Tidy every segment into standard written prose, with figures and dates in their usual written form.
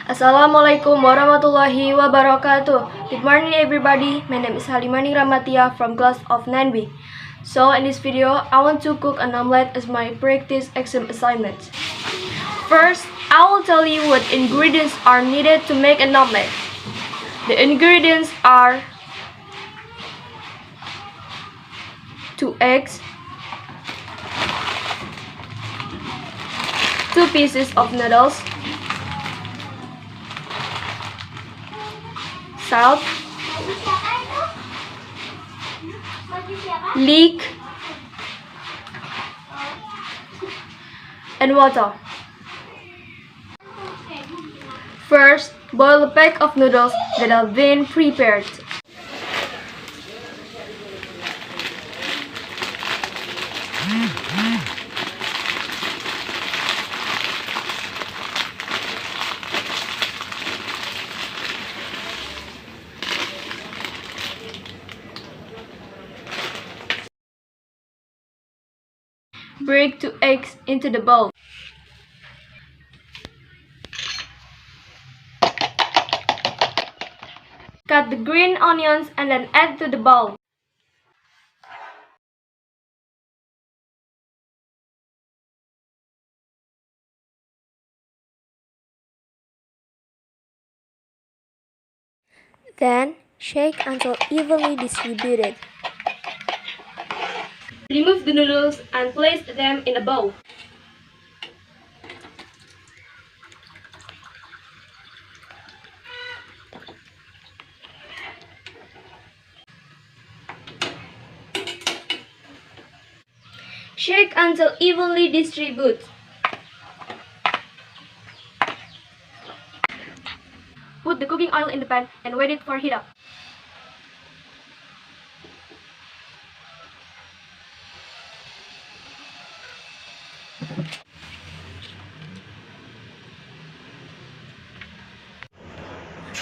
Assalamualaikum warahmatullahi wabarakatuh. Good morning everybody. My name is Halimah Ning Rahmatia from class of 9B. So in this video, I want to cook an omelette as my practice exam assignment. First, I will tell you what ingredients are needed to make an omelette. The ingredients are 2 eggs, 2 pieces of noodles, salt, leek, and water. First, boil a pack of noodles that have been prepared. Break 2 eggs into the bowl. Cut the green onions and then add to the bowl. Then, shake until evenly distributed. Remove the noodles and place them in a bowl. Shake until evenly distributed. Put the cooking oil in the pan and wait it for heat up.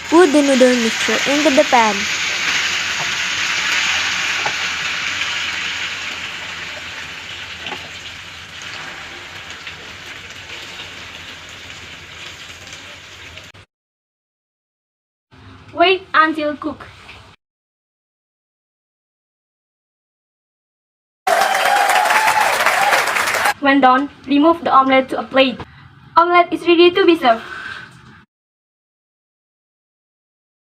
Put the noodle mixture into the pan. Wait until cooked. When done, remove the omelette to a plate. Omelette is ready to be served.